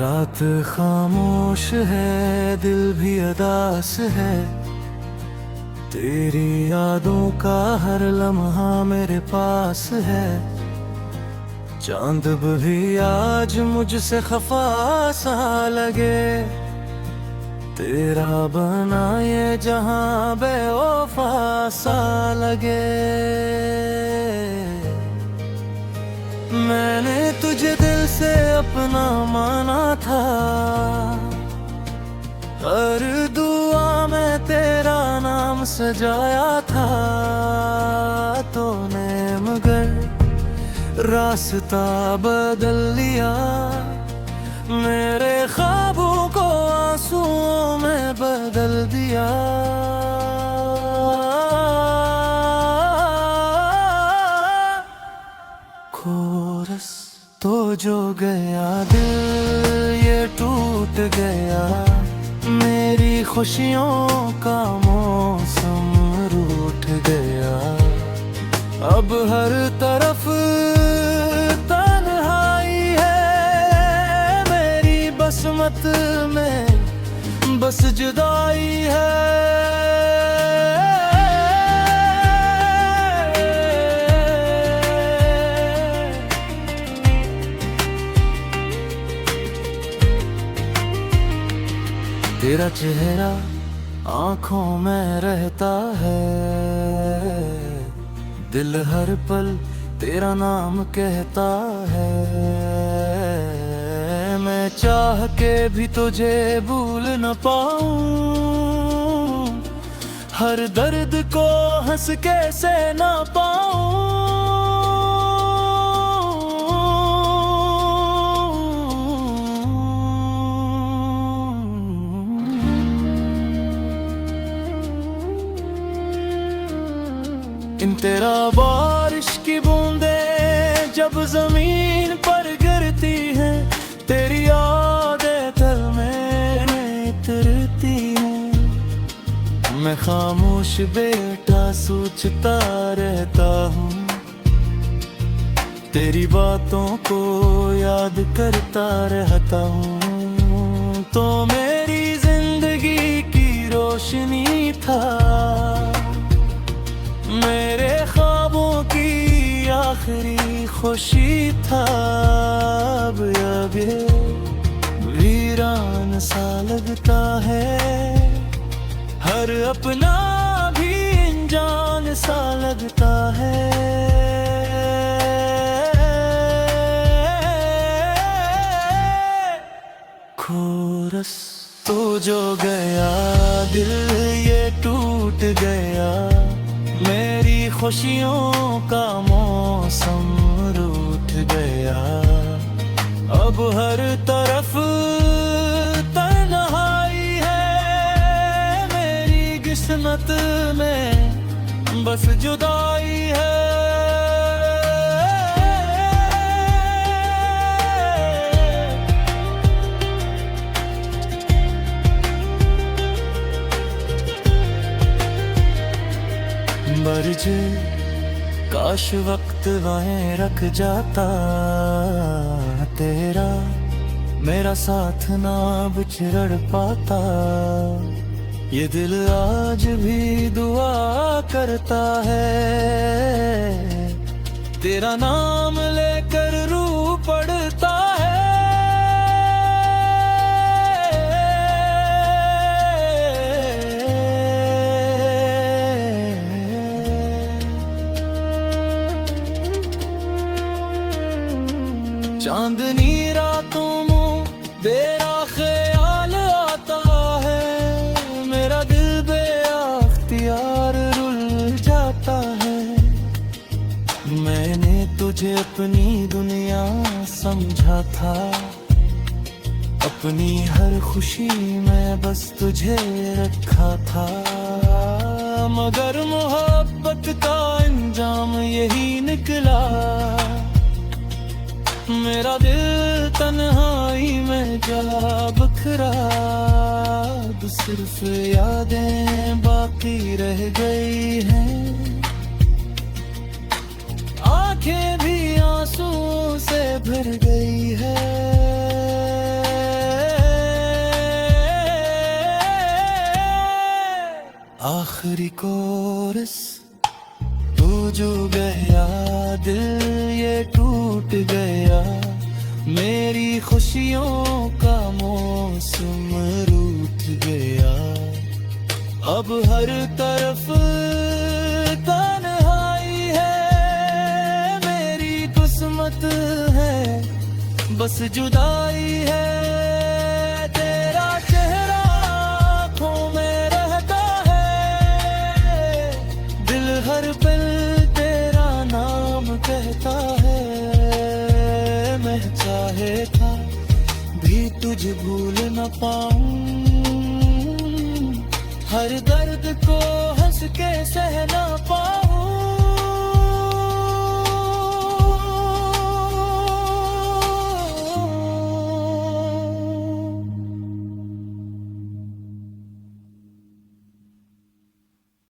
रात खामोश है, दिल भी अदास है। तेरी यादों का हर लम्हा मेरे पास है। चांद भी आज मुझसे खफा सा लगे, तेरा बना ये जहां बेवफा सा लगे। मैंने तुझे दिल से अपना माना था, हर दुआ में तेरा नाम सजाया था। तूने मगर रास्ता बदल लिया, मेरे ख्वाबों को आंसुओं में बदल दिया। कोरस तो जो गया दिल ये टूट गया, मेरी खुशियों का मौसम रूठ गया। अब हर तरफ तन्हाई है, मेरी बसमत में बस जुदाई है। तेरा चेहरा आंखों में रहता है, दिल हर पल तेरा नाम कहता है। मैं चाह के भी तुझे भूल न पाऊं, हर दर्द को हंस के से न पाऊं। इन तेरा बारिश की बूंदें जब जमीन पर गिरती हैं, तेरी यादें दिल में उतरती हैं। मैं खामोश बेटा सोचता रहता हूँ, तेरी बातों को याद करता रहता हूँ। तो मेरी जिंदगी की रोशनी था, मेरे ख्वाबों की आखिरी खुशी था। अब ये वीरान सा लगता है, हर अपना भी अनजान सा लगता है। कोरस तो जो गया दिल ये टूट गया, मेरी खुशियों का मौसम रूठ गया। अब हर तरफ तन्हाई है, मेरी किस्मत में बस जुदाई है। मर्जे काश वक्त वहीं रख जाता, तेरा मेरा साथ ना बिछड़ पाता। ये दिल आज भी दुआ करता है, तेरा नाम लेकर रूह पड़ता है। चांदनी रातों में तेरा ख्याल आता है, मेरा दिल बेअख्तियार रुल जाता है। मैंने तुझे अपनी दुनिया समझा था, अपनी हर खुशी में बस तुझे रखा था। मगर मोहब्बत का अंजाम यही निकला, मेरा दिल तन्हाई में जा बखरा। अब सिर्फ यादें बाकी रह गई हैं, आंखें भी आंसुओं से भर गई है। आखिरी कोरस तू जो गया दिल ये टूट गया, मेरी खुशियों का मौसम रूठ गया। अब हर तरफ तन्हाई है, मेरी किस्मत है बस जुदाई है। तेरा चेहरा आँखों में रहता है, दिल हर पल तेरा नाम कहता है। मैं चाहे था भी तुझे भूल न पाऊं, हर दर्द को हंस के सह ना पाऊं।